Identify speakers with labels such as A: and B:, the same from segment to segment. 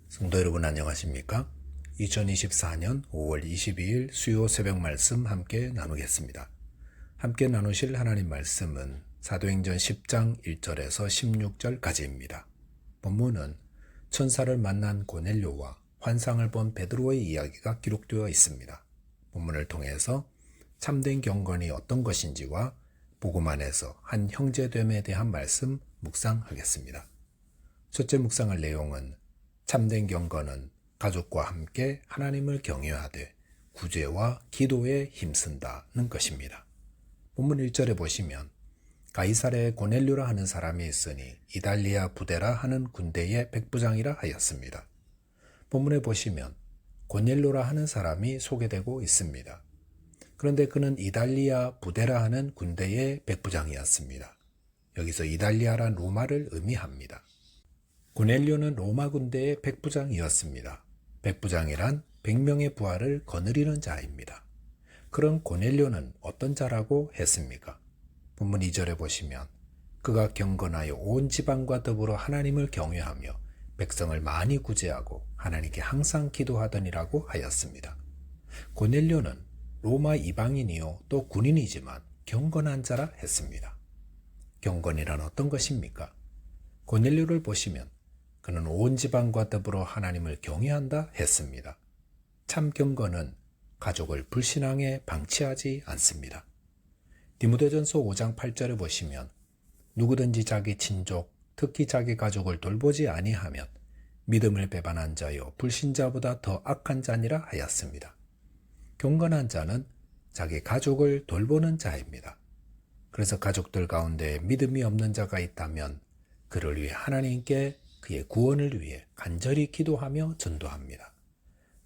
A: 성도 여러분 안녕하십니까? 2024년 5월 22일 수요 새벽 말씀 함께 나누겠습니다. 함께 나누실 하나님 말씀은 사도행전 10장 1절에서 16절까지입니다. 본문은 천사를 만난 고넬료와 환상을 본 베드로의 이야기가 기록되어 있습니다. 본문을 통해서 참된 경건이 어떤 것인지와 복음 안에서 한 형제됨에 대한 말씀 묵상하겠습니다. 첫째 묵상할 내용은 참된 경건은 가족과 함께 하나님을 경외하되 구제와 기도에 힘쓴다는 것입니다. 본문 1절에 보시면 가이사랴에 고넬료라 하는 사람이 있으니 이달리아 부데라 하는 군대의 백부장이라 하였습니다. 본문에 보시면 고넬료라 하는 사람이 소개되고 있습니다. 그런데 그는 이달리아 부데라 하는 군대의 백부장이었습니다. 여기서 이달리아란 로마를 의미합니다. 고넬료는 로마 군대의 백부장이었습니다. 백부장이란 100명의 부하를 거느리는 자입니다. 그런 고넬료는 어떤 자라고 했습니까? 본문 2절에 보시면 그가 경건하여 온 지방과 더불어 하나님을 경외하며 백성을 많이 구제하고 하나님께 항상 기도하더니라고 하였습니다. 고넬료는 로마 이방인이요 또 군인이지만 경건한 자라 했습니다. 경건이란 어떤 것입니까? 고넬료를 보시면 그는 온 지방과 더불어 하나님을 경외한다 했습니다. 참 경건은 가족을 불신앙에 방치하지 않습니다. 디모데전서 5장 8절에 보시면 누구든지 자기 친족, 특히 자기 가족을 돌보지 아니하면 믿음을 배반한 자요 불신자보다 더 악한 자니라 하였습니다. 경건한 자는 자기 가족을 돌보는 자입니다. 그래서 가족들 가운데 믿음이 없는 자가 있다면 그를 위해 하나님께 그의 구원을 위해 간절히 기도하며 전도합니다.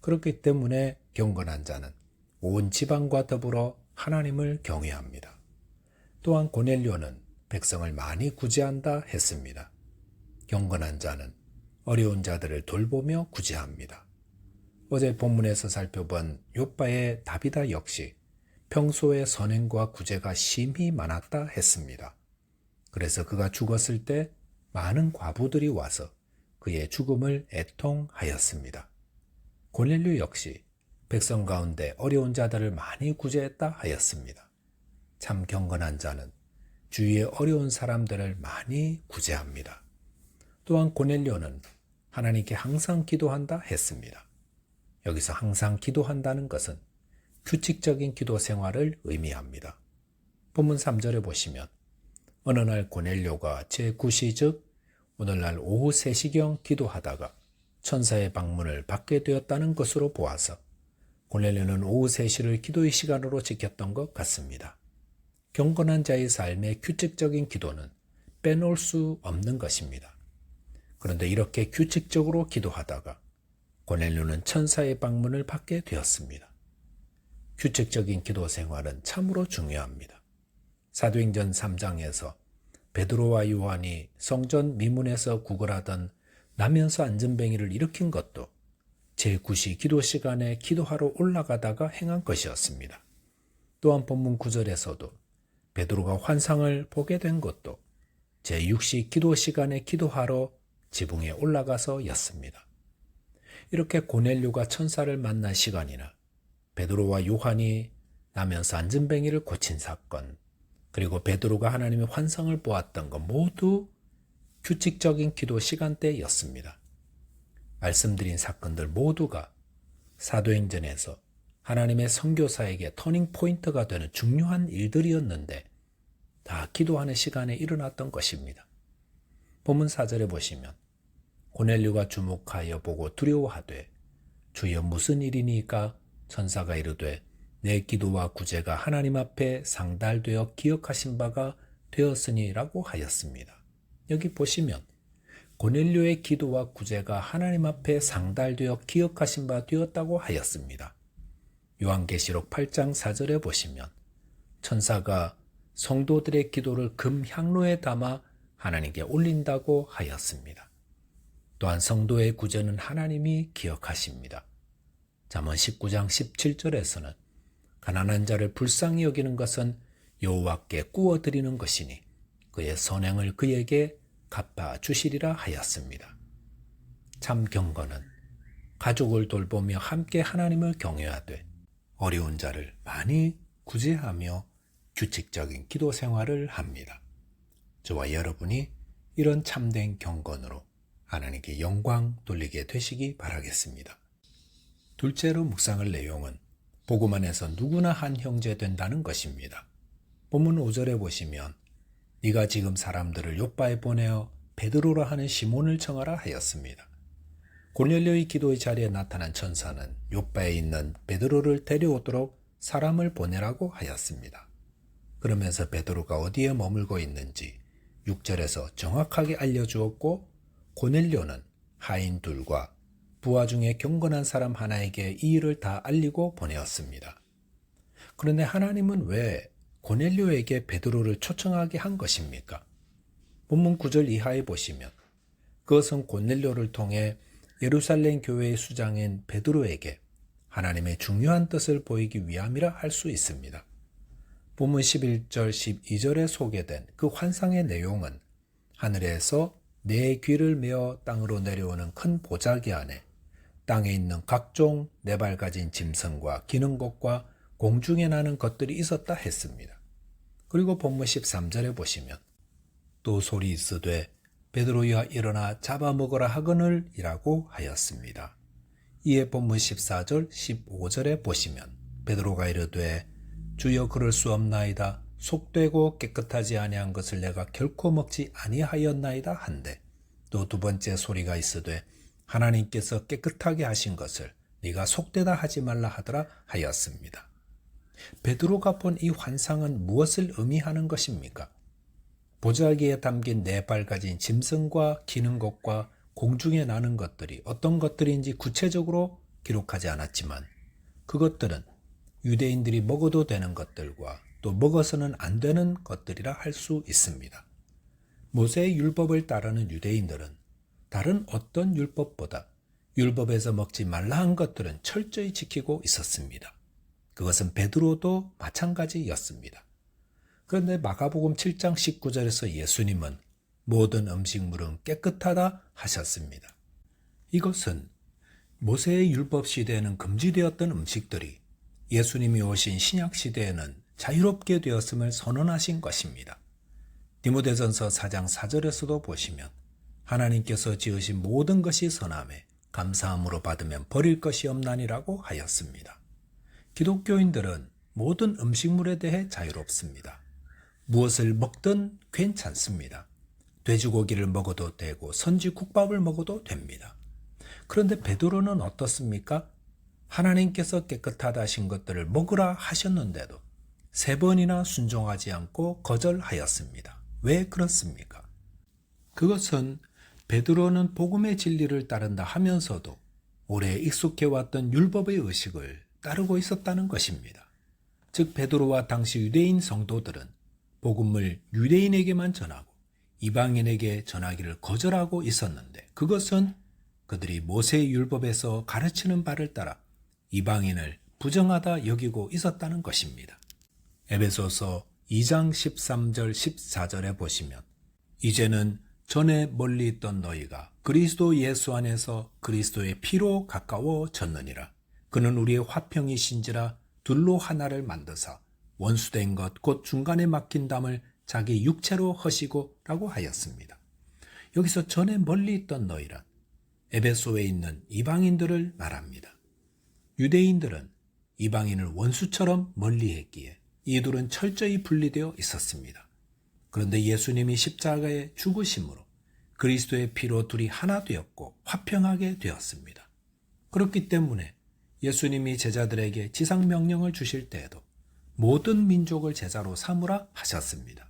A: 그렇기 때문에 경건한 자는 온 지방과 더불어 하나님을 경외합니다. 또한 고넬료는 백성을 많이 구제한다 했습니다. 경건한 자는 어려운 자들을 돌보며 구제합니다. 어제 본문에서 살펴본 욥바의 다비다 역시 평소에 선행과 구제가 심히 많았다 했습니다. 그래서 그가 죽었을 때 많은 과부들이 와서 그의 죽음을 애통하였습니다. 고넬료 역시 백성 가운데 어려운 자들을 많이 구제했다 하였습니다. 참 경건한 자는 주위의 어려운 사람들을 많이 구제합니다. 또한 고넬료는 하나님께 항상 기도한다 했습니다. 여기서 항상 기도한다는 것은 규칙적인 기도 생활을 의미합니다. 본문 3절에 보시면 어느 날 고넬료가 제9시 즉 오늘날 오후 3시경 기도하다가 천사의 방문을 받게 되었다는 것으로 보아서 고넬료는 오후 3시를 기도의 시간으로 지켰던 것 같습니다. 경건한 자의 삶의 규칙적인 기도는 빼놓을 수 없는 것입니다. 그런데 이렇게 규칙적으로 기도하다가 고넬료는 천사의 방문을 받게 되었습니다. 규칙적인 기도 생활은 참으로 중요합니다. 사도행전 3장에서 베드로와 요한이 성전 미문에서 구걸하던 나면서 안전뱅이를 일으킨 것도 제9시 기도 시간에 기도하러 올라가다가 행한 것이었습니다. 또한 본문 9절에서도 베드로가 환상을 보게 된 것도 제6시 기도 시간에 기도하러 지붕에 올라가서였습니다. 이렇게 고넬료가 천사를 만난 시간이나 베드로와 요한이 나면서 안전뱅이를 고친 사건, 그리고 베드로가 하나님의 환상을 보았던 것 모두 규칙적인 기도 시간대였습니다. 말씀드린 사건들 모두가 사도행전에서 하나님의 선교사에게 터닝 포인트가 되는 중요한 일들이었는데 다 기도하는 시간에 일어났던 것입니다. 본문 4절에 보시면 고넬료가 주목하여 보고 두려워하되 주여 무슨 일이니까 천사가 이르되 내 기도와 구제가 하나님 앞에 상달되어 기억하신 바가 되었으니라고 하였습니다. 여기 보시면 고넬료의 기도와 구제가 하나님 앞에 상달되어 기억하신 바 되었다고 하였습니다. 요한계시록 8장 4절에 보시면 천사가 성도들의 기도를 금 향로에 담아 하나님께 올린다고 하였습니다. 또한 성도의 구제는 하나님이 기억하십니다. 잠언 19장 17절에서는 가난한 자를 불쌍히 여기는 것은 여호와께 구워드리는 것이니 그의 선행을 그에게 갚아 주시리라 하였습니다. 참 경건은 가족을 돌보며 함께 하나님을 경외하되 어려운 자를 많이 구제하며 규칙적인 기도 생활을 합니다. 저와 여러분이 이런 참된 경건으로 하나님께 영광 돌리게 되시기 바라겠습니다. 둘째로 묵상할 내용은 복음 안에서 누구나 한 형제 된다는 것입니다. 본문 5절에 보시면 네가 지금 사람들을 요바에 보내어 베드로라 하는 시몬을 청하라 하였습니다. 고넬료의 기도의 자리에 나타난 천사는 요바에 있는 베드로를 데려오도록 사람을 보내라고 하였습니다. 그러면서 베드로가 어디에 머물고 있는지 6절에서 정확하게 알려주었고 고넬료는 하인 둘과 부하 중에 경건한 사람 하나에게 이 일을 다 알리고 보내었습니다. 그런데 하나님은 왜 고넬료에게 베드로를 초청하게 한 것입니까? 본문 9절 이하에 보시면 그것은 고넬료를 통해 예루살렘 교회의 수장인 베드로에게 하나님의 중요한 뜻을 보이기 위함이라 할 수 있습니다. 본문 11절 12절에 소개된 그 환상의 내용은 하늘에서 네 귀를 메어 땅으로 내려오는 큰 보자기 안에 땅에 있는 각종 네 발 가진 짐승과 기는 것과 공중에 나는 것들이 있었다 했습니다. 그리고 본문 13절에 보시면 또 소리 있으되 베드로야 일어나 잡아먹으라 하거늘 이라고 하였습니다. 이에 본문 14절 15절에 보시면 베드로가 이르되 주여 그럴 수 없나이다. 속되고 깨끗하지 아니한 것을 내가 결코 먹지 아니하였나이다 한데 또 두 번째 소리가 있으되 하나님께서 깨끗하게 하신 것을 네가 속되다 하지 말라 하더라 하였습니다. 베드로가 본 이 환상은 무엇을 의미하는 것입니까? 보자기에 담긴 네 발 가진 짐승과 기는 것과 공중에 나는 것들이 어떤 것들인지 구체적으로 기록하지 않았지만 그것들은 유대인들이 먹어도 되는 것들과 또 먹어서는 안 되는 것들이라 할 수 있습니다. 모세의 율법을 따르는 유대인들은 다른 어떤 율법보다 율법에서 먹지 말라 한 것들은 철저히 지키고 있었습니다. 그것은 베드로도 마찬가지였습니다. 그런데 마가복음 7장 19절에서 예수님은 모든 음식물은 깨끗하다 하셨습니다. 이것은 모세의 율법 시대에는 금지되었던 음식들이 예수님이 오신 신약 시대에는 자유롭게 되었음을 선언하신 것입니다. 디모데전서 4장 4절에서도 보시면 하나님께서 지으신 모든 것이 선함에 감사함으로 받으면 버릴 것이 없나니라고 하였습니다. 기독교인들은 모든 음식물에 대해 자유롭습니다. 무엇을 먹든 괜찮습니다. 돼지고기를 먹어도 되고 선지국밥을 먹어도 됩니다. 그런데 베드로는 어떻습니까? 하나님께서 깨끗하다 하신 것들을 먹으라 하셨는데도 3번이나 순종하지 않고 거절하였습니다. 왜 그렇습니까? 그것은 베드로는 복음의 진리를 따른다 하면서도 오래 익숙해왔던 율법의 의식을 따르고 있었다는 것입니다. 즉 베드로와 당시 유대인 성도들은 복음을 유대인에게만 전하고 이방인에게 전하기를 거절하고 있었는데 그것은 그들이 모세의 율법에서 가르치는 바를 따라 이방인을 부정하다 여기고 있었다는 것입니다. 에베소서 2장 13절 14절에 보시면 이제는 전에 멀리 있던 너희가 그리스도 예수 안에서 그리스도의 피로 가까워졌느니라. 그는 우리의 화평이신지라 둘로 하나를 만드사 원수된 것 곧 중간에 막힌 담을 자기 육체로 허시고 라고 하였습니다. 여기서 전에 멀리 있던 너희란 에베소에 있는 이방인들을 말합니다. 유대인들은 이방인을 원수처럼 멀리했기에 이들은 철저히 분리되어 있었습니다. 그런데 예수님이 십자가에 죽으심으로 그리스도의 피로 둘이 하나 되었고 화평하게 되었습니다. 그렇기 때문에 예수님이 제자들에게 지상명령을 주실 때에도 모든 민족을 제자로 삼으라 하셨습니다.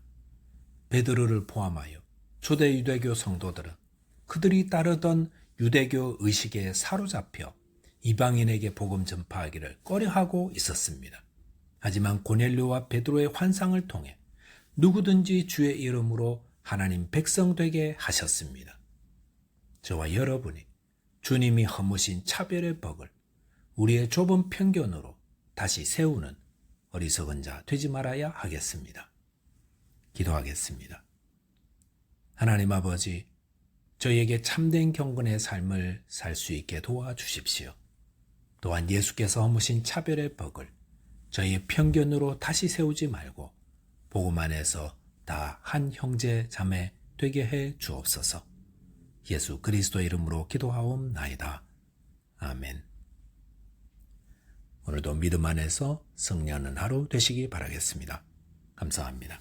A: 베드로를 포함하여 초대 유대교 성도들은 그들이 따르던 유대교 의식에 사로잡혀 이방인에게 복음 전파하기를 꺼려하고 있었습니다. 하지만 고넬료와 베드로의 환상을 통해 누구든지 주의 이름으로 하나님 백성 되게 하셨습니다. 저와 여러분이 주님이 허무신 차별의 벽을 우리의 좁은 편견으로 다시 세우는 어리석은 자 되지 말아야 하겠습니다. 기도하겠습니다. 하나님 아버지, 저희에게 참된 경건의 삶을 살 수 있게 도와주십시오. 또한 예수께서 허무신 차별의 벽을 저희의 편견으로 다시 세우지 말고 복음 안에서 다 한 형제 자매 되게 해 주옵소서. 예수 그리스도의 이름으로 기도하옵나이다. 아멘. 오늘도 믿음 안에서 승리하는 하루 되시기 바라겠습니다. 감사합니다.